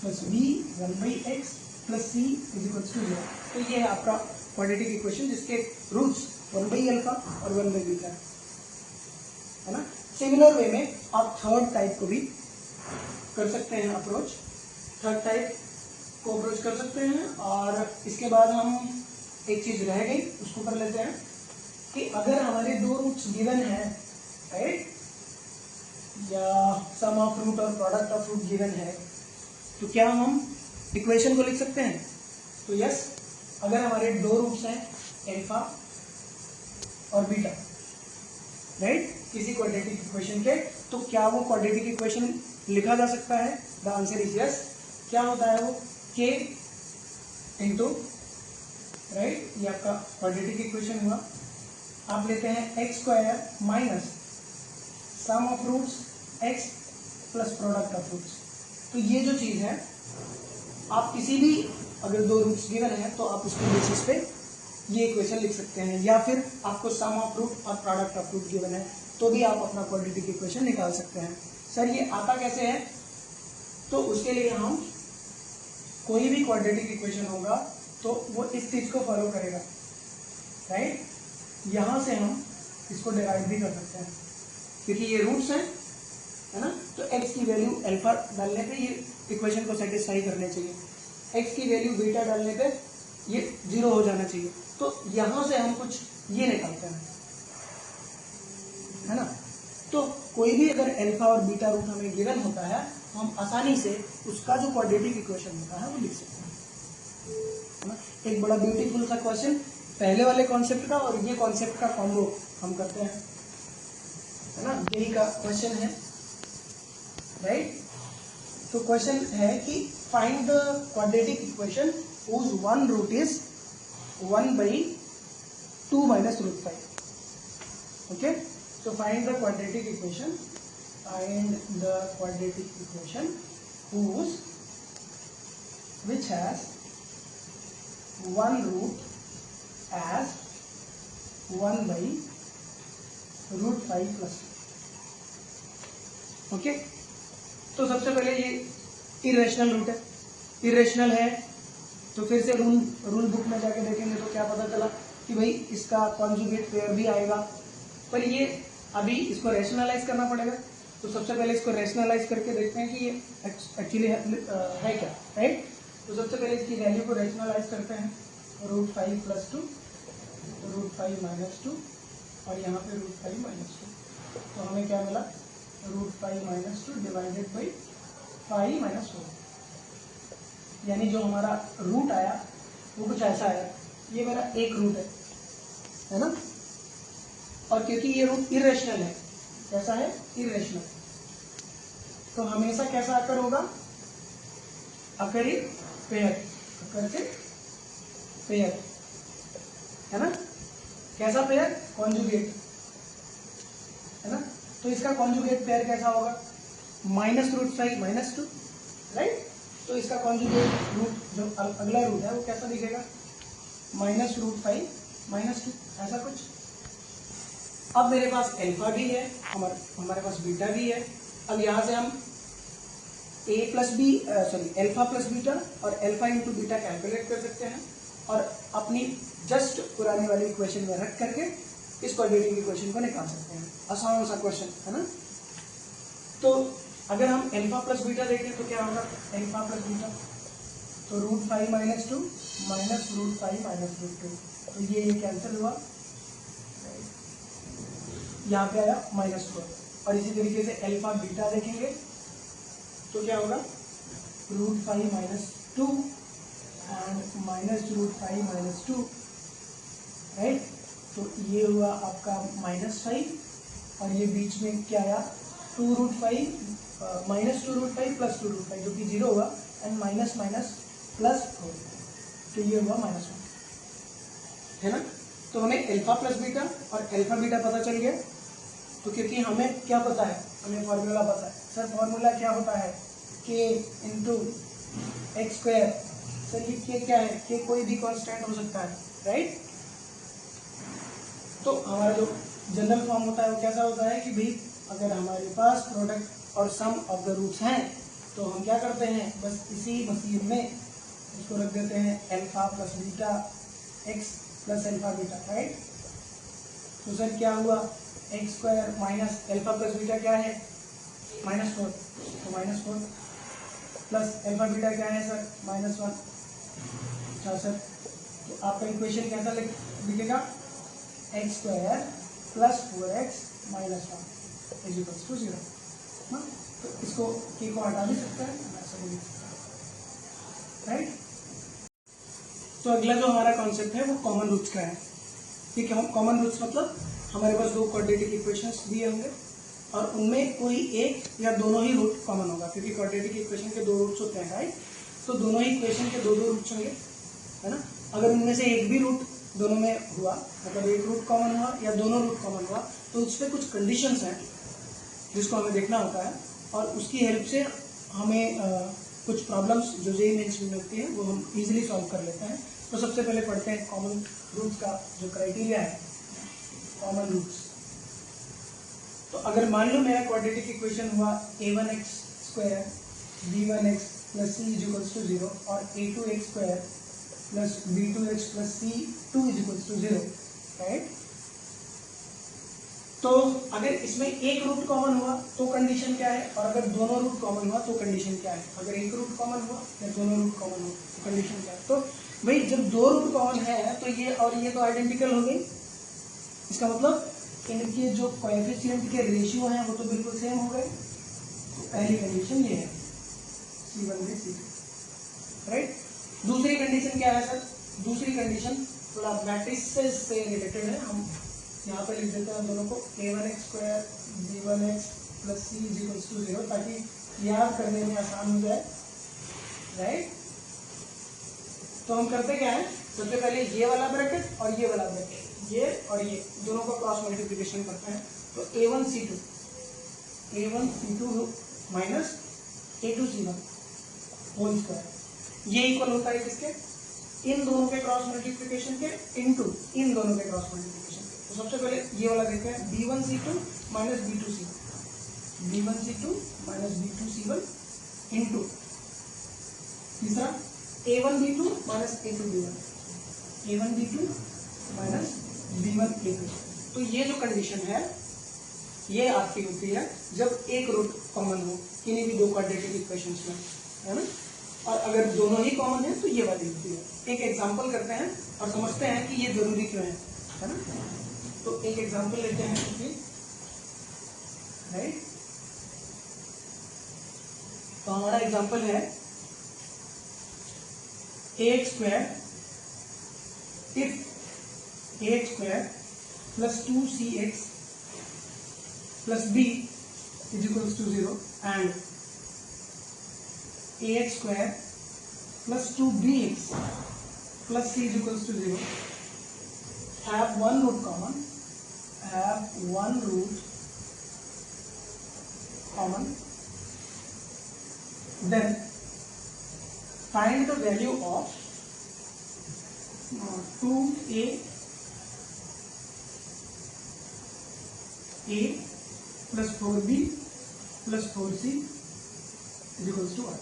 + b 1/x + c = 0। तो ये है आपका क्वाड्रेटिक इक्वेशन जिसके रूट्स 1/α और 1/बीटा है ना। सिमिलर वे में आप थर्ड टाइप को भी कर सकते हैं अप्रोच, थर्ड टाइप को अप्रोच कर सकते हैं। और इसके बाद हम एक चीज रह गई उसको कर लेते हैं कि अगर हमारे दो रूट्स गिवन है, राइट, या सम ऑफ रूट और प्रोडक्ट ऑफ रूट गिवन है, तो क्या हम इक्वेशन को लिख सकते हैं। तो यस, अगर हमारे दो रूट्स हैं अल्फा और बीटा, राइट, किसी क्वाड्रेटिक इक्वेशन के, तो क्या वो क्वाड्रेटिक इक्वेशन लिखा जा सकता है। The answer is yes. क्या होता है वो, k × राइट, ये आपका क्वाड्रेटिक इक्वेशन हुआ। आप लेते हैं x square minus sum of roots x plus product of roots. तो ये जो चीज है, आप किसी भी अगर दो रूट्स गिवन है तो आप उसके बेसिस पे ये इक्वेशन लिख सकते हैं, या फिर आपको सम ऑफ रूट और प्रोडक्ट ऑफ रूट गिवन है तो भी आप अपना क्वाड्रेटिक इक्वेशन निकाल सकते हैं। सर ये आता कैसे है? तो उसके लिए हम कोई भी क्वाड्रेटिक इक्वेशन होगा तो वो इस चीज को फॉलो करेगा, राइट। यहां से हम इसको डिवाइड भी कर सकते हैं क्योंकि ये रूट्स हैं, है ना। तो x की वैल्यू अल्फा डालने पे ये इक्वेशन को सेटिस्फाई करने चाहिए, x की वैल्यू बीटा डालने पे ये 0 हो जाना चाहिए। तो यहां से हम कुछ ये निकालते हैं, है ना। तो कोई भी अगर अल्फा और बीटा रूट हमें गिवन होता है तो हम आसानी से उसका जो क्वाड्रेटिक इक्वेशन होता है वो लिख सकते हैं, है ना। एक बड़ा ब्यूटीफुल सा क्वेश्चन पहले वाले कॉन्सेप्ट का और ये कॉन्सेप्ट का कॉम्बो हम करते हैं, है ना। यही का क्वेश्चन है, राइट। तो क्वेश्चन है कि find the quadratic equation whose one root is 1/2 minus root 5. Okay, so find the quadratic equation. Find the quadratic equation which has one root as 1/√5 plus 2. Okay, तो सबसे पहले ये इरेशनल रूट है, irrational है तो फिर से रूल बुक में जाके देखेंगे तो क्या पता चला कि भाई इसका कॉन्जुगेट पेयर भी आएगा, पर ये अभी इसको रैशनलाइज करना पड़ेगा। तो सबसे पहले इसको रैशनलाइज करके देखते हैं कि ये एक्चुअली है क्या, राइट। तो सबसे पहले इसकी वैल्यू को रैशनलाइज करते हैं, √5 + 2, √5 - 2 और यहाँ पे √5 - 2। तो हमें क्या मिला? √5 - 2 डिवाइडेड बाई 5 - 4, यानी जो हमारा रूट आया वो कुछ ऐसा आया। ये मेरा एक रूट है ना। और क्योंकि ये रूट इरेशनल है, कैसा है? इरेशनल। तो हमेशा कैसा आकर होगा? अकर पेयर, अकर से पेयर, है ना। कैसा पेयर? कॉन्जुगेट, है ना। तो इसका कॉन्जुगेट पेयर कैसा होगा? -√5 - 2, राइट। तो इसका कॉन्जुगेट रूट जो अगला रूट है वो कैसा दिखेगा? -√5 - 2, ऐसा कुछ। अब मेरे पास अल्फा भी है, हमारे पास बीटा भी है। अब यहाँ से हम अल्फा प्लस बीटा और अल्फा इंटू बीटा कैलकुलेट कर सकते हैं और अपनी जस्ट पुरानी वाली इक्वेशन में रख करके इस क्वाड्रेटिक इक्वेशन को निकाल सकते हैं। आसान सा क्वेश्चन है ना। तो अगर हम अल्फा प्लस बीटा देखें तो क्या होगा? अल्फा प्लस बीटा, तो √5 - 2 माइनस √5 - √2, तो ये कैंसिल हुआ, यहाँ पे आया -4। और इसी तरीके से अल्फा बीटा देखेंगे तो क्या होगा? √5 - 2 एंड -√5 - 2, राइट। तो ये हुआ आपका -5 और ये बीच में क्या आया? 2√5 -2√5 + 2√5 जो कि 0 हुआ एंड माइनस प्लस 4, तो ये हुआ -1, है ना। तो हमें अल्फा प्लस बीटा और अल्फा बीटा पता चल गया। तो क्योंकि हमें क्या पता है? हमें फॉर्मूला पता है। सर फॉर्मूला क्या होता है? k × x²। सर ये k क्या है? k कोई भी कांस्टेंट हो सकता है, राइट। तो हमारा जो जनरल फॉर्म होता है वो कैसा होता है कि भाई अगर हमारे पास प्रोडक्ट और सम ऑफ द रूट्स हैं तो हम क्या करते हैं? बस इसी मशीन में इसको रख देते हैं alpha plus beta x plus alpha beta, right. तो सर क्या हुआ? x² minus alpha plus beta क्या है? -4, तो -4 प्लस अल्फा बीटा क्या है सर? -1। अच्छा सर, तो आपका इक्वेशन कैसा लिखेगा? x² + 4x - 1 = 0। हाँ, तो इसको k को हटा भी सकता है, राइट। तो अगला जो हमारा कॉन्सेप्ट है वो कॉमन रूट्स का है। ठीक है, कॉमन रूट्स मतलब हमारे पास दो क्वाड्रेटिक इक्वेशंस दिए होंगे और उनमें कोई एक या दोनों ही रूट कॉमन होगा, क्योंकि क्वाड्रेटिक इक्वेशन के 2 रूट्स होते हैं, राइट। तो दोनों ही इक्वेशन के 2 रूट्स होंगे, है ना। अगर उनमें से एक भी रूट दोनों में हुआ, मतलब एक रूट कॉमन हुआ या दोनों रूट कॉमन हुआ, तो उस पर कुछ कंडीशंस हैं जिसको हमें देखना होता है, और उसकी हेल्प से हमें कुछ प्रॉब्लम्स जो जेईई मेंस में मिलती है वो हम इजीली सॉल्व कर लेते हैं। तो सबसे पहले पढ़ते हैं कॉमन रूट्स का जो क्राइटेरिया है, कॉमन रूट्स। तो अगर मान लो मेरा क्वाड्रेटिक इक्वेशन हुआ a1x² b1x + c = 0 और a2x² + b2x + c2 = 0, राइट। तो अगर इसमें एक रूट कॉमन हुआ तो कंडीशन क्या है, और अगर दोनों रूट कॉमन हुआ तो कंडीशन क्या है। अगर एक रूट कॉमन हुआ या दोनों रूट कॉमन हुआ तो कंडीशन क्या है। तो भाई जब दो रूट कॉमन है तो ये और ये तो आइडेंटिकल हो गई, इसका मतलब इनके जो कोएफिशिएंट के रेशियो हैं वो तो बिल्कुल सेम हो गए। तो पहली कंडीशन ये है C1/C2, राइट। दूसरी कंडीशन क्या है सर, दूसरी कंडीशन थोड़ा मैट्रिसेस से रिलेटेड है। हम यहाँ पे लिख देते हैं दोनों को a1x² b1x + c = 0, ताकि याद करने में आसान हो जाए, राइट। तो हम करते क्या है, सबसे पहले ये वाला ब्रैकेट और ये वाला ब्रैकेट, ये और ये दोनों का क्रॉस मल्टीप्लिकेशन करते हैं। तो a1c2 minus a2c1 whole square, ये इक्वल होता है किसके, इन दोनों के क्रॉस मल्टीप्लिकेशन के इनटू इन दोनों के क्रॉस मल्टीप्लिकेशन के। तो सबसे पहले ये वाला देखते हैं, b1c2 माइनस b2c1 इनटू तीसरा a1b2 minus a2b1 minus b1a2। तो ये जो कंडीशन है ये आपकी होती है जब एक रूट कॉमन हो किन्हीं भी दो क्वाड्रेटिक इक्वेशंस में, है ना। और अगर दोनों ही कॉमन है तो ये वाली होती है। एक एग्जांपल करते हैं और समझते हैं कि ये जरूरी क्यों है ना। तो एक एग्जांपल लेते हैं, राइट। तो हमारा एग्जांपल है ax² if ax² + 2cx + b = 0 and ax² + 2bx + c = 0 have one root common, then find the value of 2a + 4b + 4c = 1.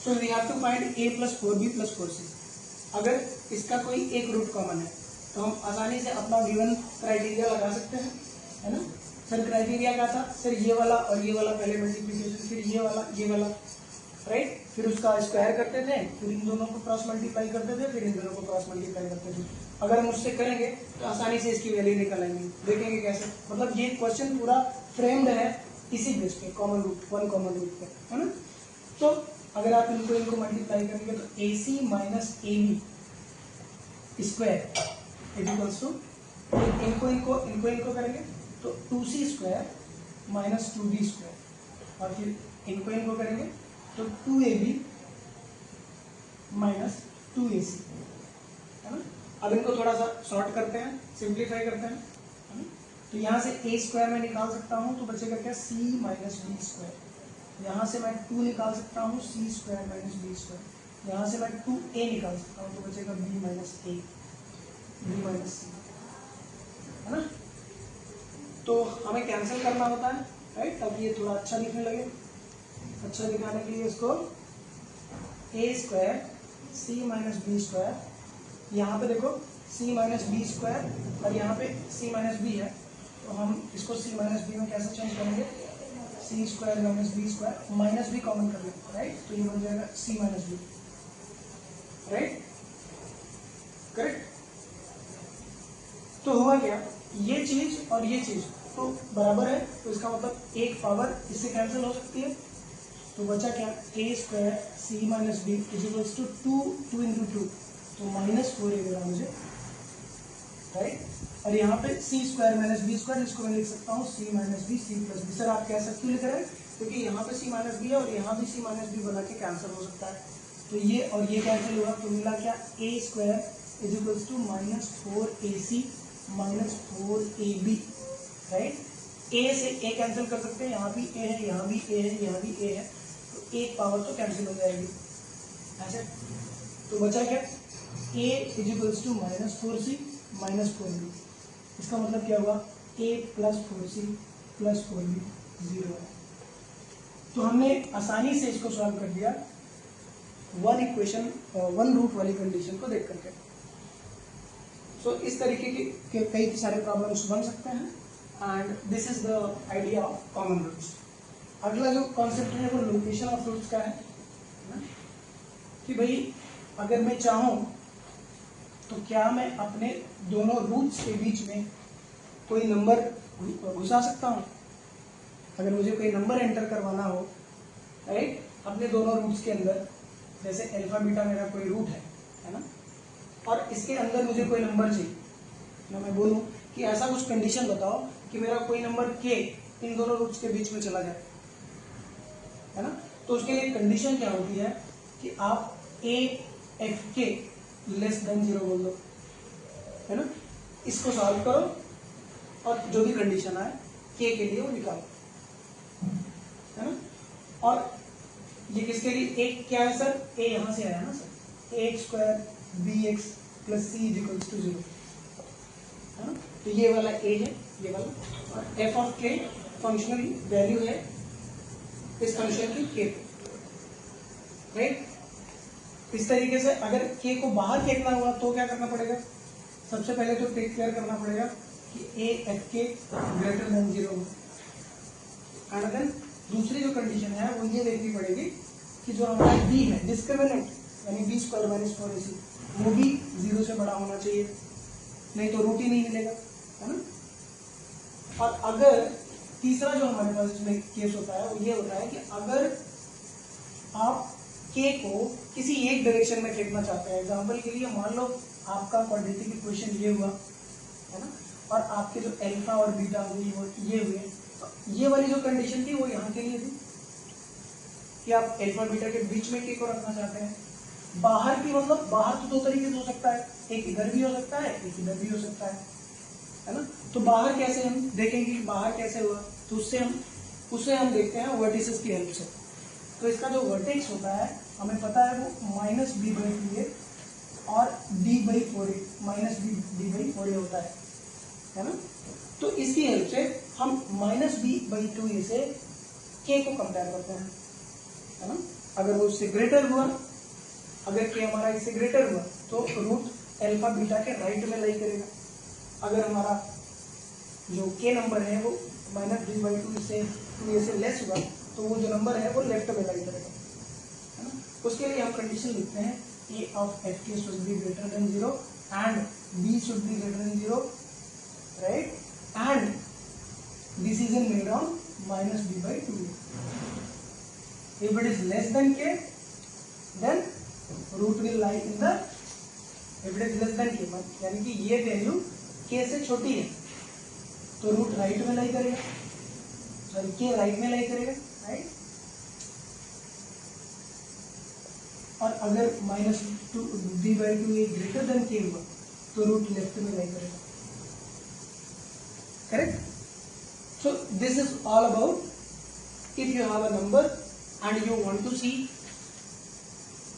So we have to find a + 4b + 4c. अगर इसका कोई एक root common है तो हम आसानी से अपना गिवन क्राइटेरिया लगा सकते हैं, है ना। सर क्राइटेरिया क्या था, सर ये वाला और ये वाला पहले मल्टीप्लिकेशन, फिर ये वाला, राइट। फिर उसका स्क्वायर करते थे, फिर इन दोनों को क्रॉस मल्टीप्लाई करते थे, फिर इन दोनों को क्रॉस मल्टीप्लाई करते थे। अगर हम उससे करेंगे तो आसानी से इसकी वैल्यू निकल आएंगे। देखेंगे कैसे, मतलब ये क्वेश्चन पूरा फ्रेम्ड है इसी बेस पे, वन कॉमन रूट पे, है ना। तो अगर आप इनको मल्टीप्लाई करेंगे तो AC - AB square equals to, इनको करेंगे तो 2c² - 2b² और फिर इनको करेंगे तो 2ab - 2ac, है ना। अब इनको थोड़ा सा शॉर्ट करते हैं, सिंप्लीफाई करते हैं, है ना। तो यहाँ से a² में निकाल सकता हूँ तो बचेगा क्या, c - b²। यहाँ से मैं 2 निकाल सकता हूँ, c² - b²। यहाँ से मैं 2a निकाल सकता हूँ तो बचेगा b - c, है ना। तो हमें कैंसिल करना होता है, राइट, ताकि ये थोड़ा अच्छा दिखने लगे। अच्छा दिखाने के लिए इसको a² c - b², यहाँ पे देखो c - b² और यहाँ पे c - b है, तो हम इसको c - b में कैसे चेंज करेंगे, c² - b², माइनस भी कॉमन कर लेंगे, राइट। तो ये बन जाएगा c - b, राइट, करेक्ट। तो हुआ क्या, ये चीज और ये चीज तो बराबर है, तो इसका मतलब एक पावर इससे कैंसिल हो सकती है। तो बचा क्या, a² c - b = 2 × 2, तो -4 मिला मुझे, राइट। और यहाँ पे c² - b², इसको मैं लिख सकता हूँ c - b c + b। Sir आप कैसे क्यों लिख रहे हैं, क्योंकि यहाँ पे c - b है और यहाँ भी c - b बना के कैंसिल हो सकता है। तो ये और ये कैंसिल हुआ तो मिला क्या, a² is equals to -4ac -4ab, right. A से ए कैंसिल कर सकते हैं, यहाँ भी ए है, यहाँ भी ए है, यहाँ भी ए है, तो एक पावर तो कैंसिल हो जाएगी ऐसे। तो बचा क्या, a is equals to -4c -4b। इसका मतलब क्या हुआ, a + 4c + 4b 0 है। तो हमने आसानी से इसको सॉल्व कर दिया वन रूट वाली कंडीशन को देख करके। सो इस तरीके के कई सारे प्रॉब्लम्स बन सकते हैं, and this is the idea of common roots. अगला जो कॉन्सेप्ट है वो लोकेशन ऑफ रूट्स का है ना, कि भाई अगर मैं चाहूँ तो क्या मैं अपने दोनों रूट्स के बीच में कोई नंबर घुसा सकता हूँ। अगर मुझे कोई नंबर एंटर करवाना हो, राइट, अपने दोनों रूट्स के अंदर, जैसे अल्फा बीटा मेरा कोई रूट है ना, और इसके अंदर मुझे कोई नंबर चाहिए ना, मैं बोलूँ कि ऐसा कुछ कंडीशन बताओ कि मेरा कोई नंबर k इन दोनों रूट्स के बीच में चला जाए, है ना। तो उसके लिए कंडीशन क्या होती है कि आप a f k <0 बोल दो, है ना। इसको सॉल्व करो और जो भी कंडीशन आए k के लिए वो निकालो, है ना। और ये किसके लिए, एक क्या है सर, a यहाँ से आया ना सर, ax² bx + c = 0, है ना। तो ये वाला a है, ये वाला, और f of k functional value है इस फंक्शन की k, राइट। इस तरीके से अगर k को बाहर फेंकना हुआ तो क्या करना पड़ेगा, सबसे पहले तो टेक केयर करना पड़ेगा कि a f k > 0 हो, एंड देन दूसरी जो कंडीशन है वो ये देखनी पड़ेगी कि जो हमारा b है डिस्क्रिमिनेंट, यानी b² - 4ac, वो भी 0 से बड़ा होना चाहिए, नहीं तो रूट ही नहीं मिलेगा, है ना। और अगर तीसरा जो हमारे पास इसमें केस होता है वो ये होता है कि अगर आप k को किसी एक डायरेक्शन में फेंकना चाहते हैं, एग्जाम्पल के लिए मान लो आपका क्वाड्रेटिक इक्वेशन ये हुआ, है ना, और आपके जो अल्फा और बीटा हुई वो ये हुए, तो ये वाली जो कंडीशन थी वो यहाँ के लिए थी कि आप अल्फा बीटा के बीच में k को रखना चाहते हैं। बाहर की मतलब बाहर तो दो तरीके से हो सकता है, एक इधर भी हो सकता है, एक इधर भी हो सकता है ना। तो बाहर कैसे हम देखेंगे कि बाहर कैसे हुआ, तो उससे हम देखते हैं वर्टिसेस की हेल्प से। तो इसका जो वर्टेक्स होता है हमें पता है वो -b/2a और d/4a -d/4a होता है ना। तो इसकी हेल्प से हम -b/2a से k को कंपेयर करते हैं, है ना। अगर वो उससे ग्रेटर हुआ, अगर k हमारा इससे ग्रेटर हुआ तो रूट अल्फा बीटा के राइट में लाई करेगा। अगर हमारा जो k नंबर है वो -b/2 से 2a से लेस हुआ तो वो जो नंबर है वो लेफ्ट में लाई करेगा, है ना। उसके लिए हम कंडीशन लिखते हैं a of f k should be greater than 0 and b should be greater than 0, right, and decision made on -b/2a. If it is less than k, then root will lie in the, if it is less than k, यानी कि ये value k से छोटी है तो root right में लाई करेगा, sorry k right में लाई करेगा, राइट। और अगर -b/2a ग्रेटर देन k हुआ तो रूट लेफ्ट में लाई करेगा, correct. So this is all about if you have a number and you want to see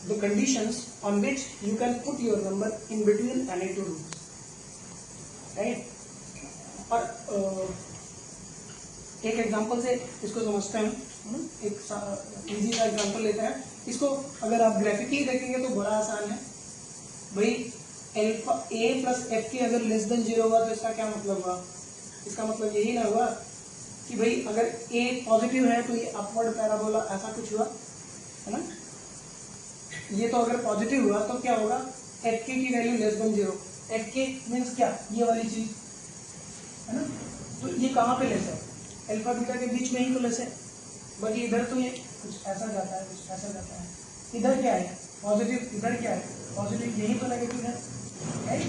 the conditions on which you can put your number in between any two roots, right। और एक example से इसको समझते हैं, एक easy सा example लेते हैं। इसको अगर आप ग्राफिकली देखेंगे तो बड़ा आसान है भाई। अल्फा a + f k अगर लेस देन 0 हुआ तो इसका क्या मतलब हुआ, इसका मतलब यही ना हुआ कि भाई अगर a पॉजिटिव है तो ये अपवर्ड पैराबोला ऐसा कुछ हुआ, है ना। ये तो अगर पॉजिटिव हुआ तो क्या होगा, f k की value less than 0, f k means क्या, ये वाली चीज, है ना। तो ये कहाँ पे लेस है, अल्फा बीटा के बीच में ही तो लेस है, बाकी इधर तो ये कुछ ऐसा जाता है, कुछ ऐसा जाता है। इधर क्या है पॉजिटिव, इधर क्या है पॉजिटिव, यही तो नेगेटिव है, राइट।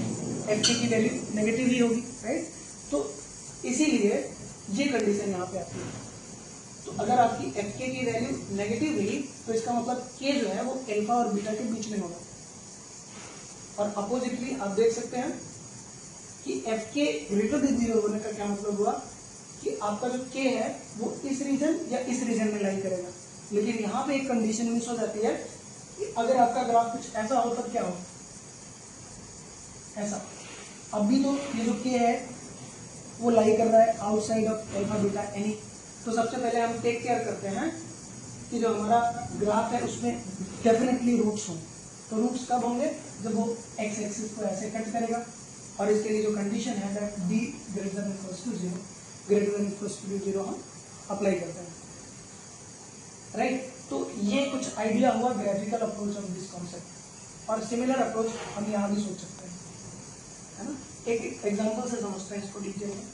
f k की वैल्यू नेगेटिव ही होगी, राइट। तो इसीलिए ये कंडीशन यहाँ पे आती है। तो अगर आपकी f k की वैल्यू नेगेटिव हुई तो इसका मतलब k जो है वो अल्फा और बीटा के बीच में होगा, और अपोजिटली आप देख सकते हैं कि एफ के ग्रेटर देन 0 होने का क्या मतलब हुआ कि आपका जो के है वो इस रीजन या इस रीजन में लाई करेगा। लेकिन यहाँ पे एक कंडीशन मिस हो जाती है कि अगर आपका ग्राफ कुछ ऐसा हो तब क्या हो, ऐसा। अभी तो ये जो के है वो लाई कर रहा है outside of alpha beta any. तो सबसे पहले हम टेक केयर करते हैं कि जो हमारा ग्राफ है उसमें डेफिनेटली रूट्स हों। तो रूट्स कब होंगे, जब वो एक्स एक्सिस को ऐसे कट करेगा और इसके लिए जो कंडीशन है that b greater than equals to 0, greater than equals to 0 हम अप्लाई करते हैं, राइट। तो ये कुछ आइडिया हुआ graphical approach of this concept, और सिमिलर अप्रोच हम यहाँ भी सोच सकते हैं, है ना। एक एग्जांपल से समझते हैं इसको डिटेल में।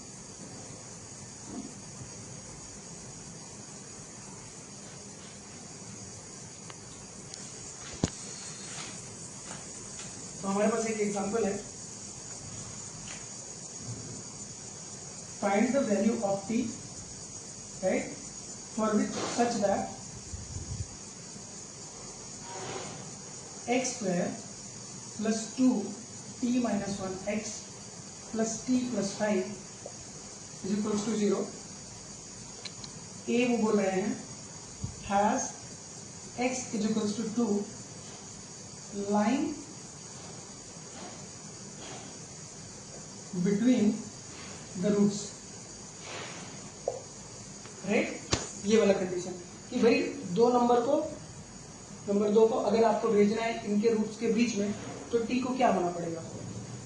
तो हमारे पास एक एग्जांपल है, find the value of t, right, for which such that x square plus 2t minus 1x plus t plus 5 is equals to 0। ए वो बोल रहे हैं has x is equals to 2 line between the roots, right. ये वाला condition कि भाई number दो को अगर आपको भेजना है इनके रूट्स के बीच में तो टी को क्या होना पड़ेगा,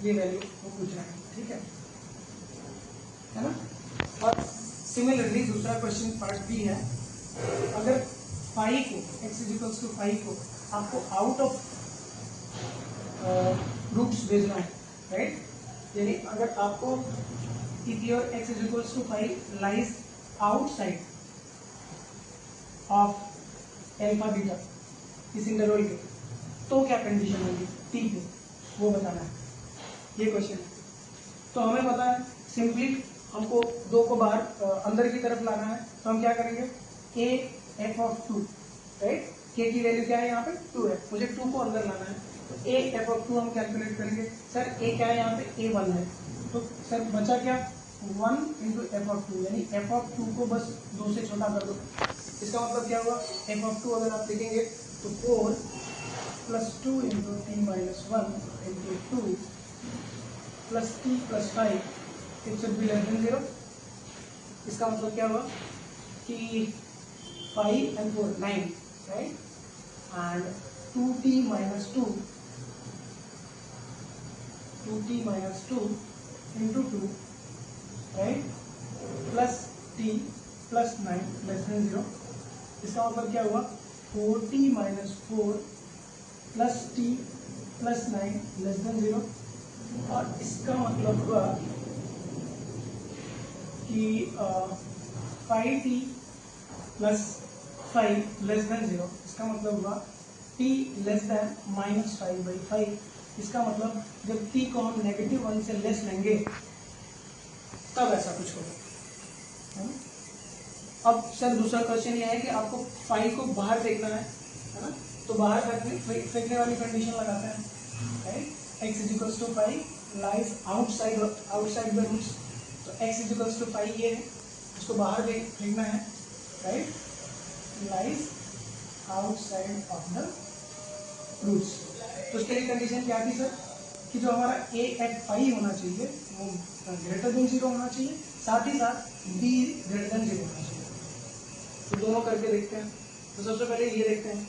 ये वैल्यू वो पूछ रहे हैं, ठीक है ना। और सिमिलरली दूसरा क्वेश्चन पार्ट बी है, अगर 5 को x इज इक्वल्स टू 5 को आपको आउट ऑफ रूट्स भेजना है, राइट। यानी अगर आपको if your x is equals to 5 lies outside of alpha beta इस इंटरवल के, तो क्या कंडीशन होगी t पे, वो बताना है, ये क्वेश्चन है। तो हमें पता है सिंपली हमको 2 को बाहर अंदर की तरफ लाना है, तो हम क्या करेंगे a f of 2, right. k की वैल्यू क्या है यहाँ पे 2 है, मुझे 2 को अंदर लाना है, तो a f of 2 हम कैलकुलेट करेंगे। सर a क्या है यहाँ पे, a 1 है, तो सर बचा क्या 1 इंटू एफ ऑफ 2, यानी एफ ऑफ 2 को बस 2 से छोटा कर दो। इसका मतलब क्या हुआ, एफ ऑफ 2 अगर आप लिखेंगे तो 4 plus 2 into T minus 1 into 2 plus T plus 5 it should be less than 0। इसका मतलब क्या हुआ कि 5 and 4 9, right, and 2t minus 2 into 2, right, plus t plus 9 less than 0। इसका मतलब क्या हुआ 4t minus 4 plus t plus 9 less than 0। और इसका मतलब हुआ कि 5t प्लस 5 लेस देन 0। इसका मतलब हुआ t लेस देन माइनस 5/5। इसका मतलब जब t को हम -1 से लेस लेंगे तब ऐसा कुछ होगा। अब सर दूसरा क्वेश्चन ये है कि आपको 5 को बाहर फेंकना है ना, तो बाहर फेंकने वाली कंडीशन लगाते हैं, right. x is equals to 5 lies outside the roots, तो x इज इक्वल्स टू 5 ये है, उसको बाहर फेंकना है, right, lies outside of the roots. तो उसके लिए कंडीशन क्या थी सर कि जो हमारा a एट 5 होना चाहिए वो ग्रेटर देन 0 होना चाहिए, साथ ही साथ b ग्रेटर देन 0 होना चाहिए। तो दोनों करके देखते हैं। तो सबसे पहले ये देखते हैं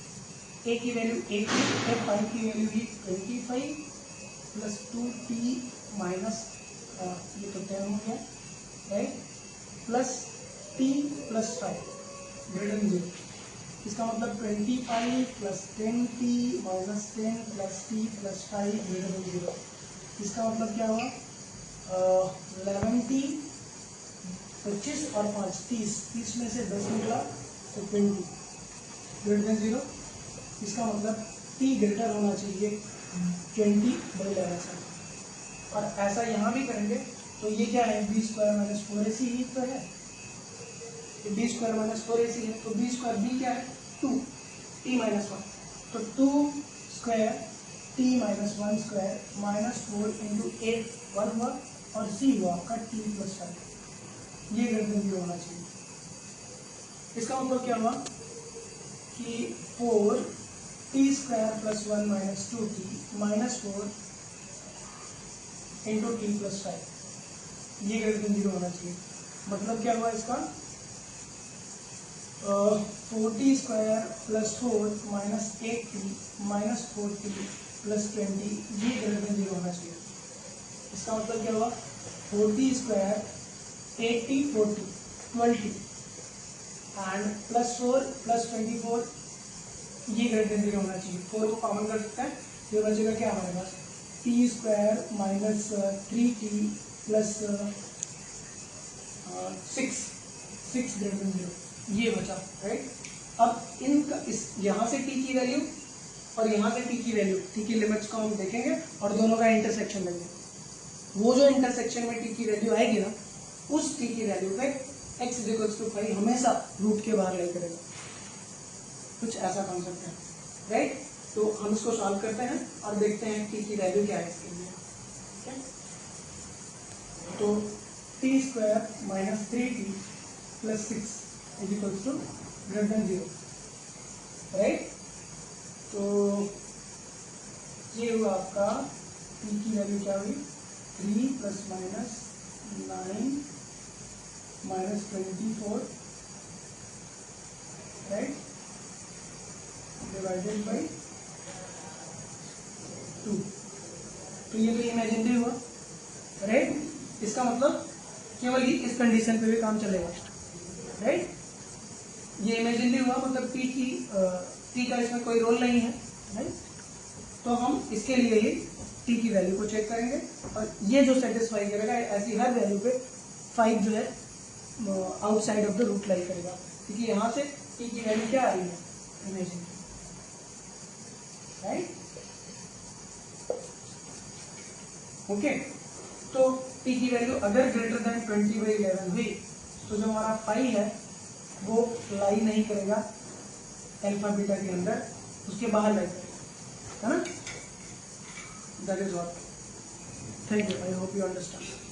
a की वैल्यू 8 है, 5 की वैल्यू ही 25 प्लस 2t माइनस ये तो 10 हो गया, right, plus t plus 5 greater than 0। इसका मतलब 25 plus 10t minus 10 plus t plus 5 greater than 0। इसका मतलब क्या हुआ 11t 25 और 5 30 में से 10 निकला तो 20 ग्रेटर देन 0। इसका मतलब t ग्रेटर होना चाहिए 20/11 से। और ऐसा यहाँ भी करेंगे तो ये क्या है b स्क्वायर माइनस 4ac ही तो है, b स्क्वायर माइनस 4ac है, तो b स्क्वायर b क्या है 2 t माइनस 1, तो 2 square T minus one square minus 4 into 8 1 हुआ और सी हुआ आपका टी प्लस 5, ये ग्रेटर देन 0 होना चाहिए। इसका मतलब क्या हुआ कि 4 T square plus 1 minus 2t minus 4 into T plus 5, ये ग्रेटर देन 0 होना चाहिए। मतलब क्या हुआ इसका 4t square plus 4 minus 8t minus 4t plus 20, ये ग्रेटर देन 0 होना चाहिए। इसका मतलब क्या हुआ 4t square 8t 4t 12t and plus 4 plus 24, ये ग्रेटर देन 0 होना चाहिए। 4 को कॉमन कर सकते हैं, ये बचेगा क्या हमारे पास t square minus 3t plus 6 greater than 0, ये बचा, राइट। अब इनका इस यहाँ से टी की वैल्यू और यहाँ से टी की वैल्यू, टी की लिमिट्स को हम देखेंगे और दोनों का इंटरसेक्शन लेंगे। वो जो इंटरसेक्शन में टी की वैल्यू आएगी ना, उस टी की वैल्यू पे x इक्वल्स टू 5 हमेशा रूट के बाहर लाई करेगा, कुछ ऐसा कॉन्सेप्ट है, राइट। तो हम इसको सॉल्व करते हैं और देखते हैं टी की वैल्यू क्या है इसके लिए, ठीक है। तो t square minus 3t plus 6 is equals to greater than 0, right. तो ये हुआ आपका टी की वैल्यू क्या हुई 3 plus minus 9 minus 24, right, divided by 2। तो ये तो इमेजिनरी हुआ, राइट। इसका मतलब केवल इस कंडीशन पे भी काम चलेगा, राइट। ये इमेजिनरी हुआ, मतलब टी का इसमें कोई रोल नहीं है, राइट। तो हम इसके लिए ही टी की वैल्यू को चेक करेंगे और ये जो सेटिस्फाई करेगा ऐसी हर वैल्यू पे 5 जो है outside of the route lie करेगा, क्योंकि यहाँ से टी की वैल्यू क्या आ रही है इमेजिनरी, राइट। ओके, तो टी की वैल्यू अगर ग्रेटर देन 20/11 हुई तो जो हमारा 5 है वो लाई नहीं करेगा अल्फा बीटा के अंदर, उसके बाहर लाई करेगा, है ना। That is all. Thank you, I hope you understand.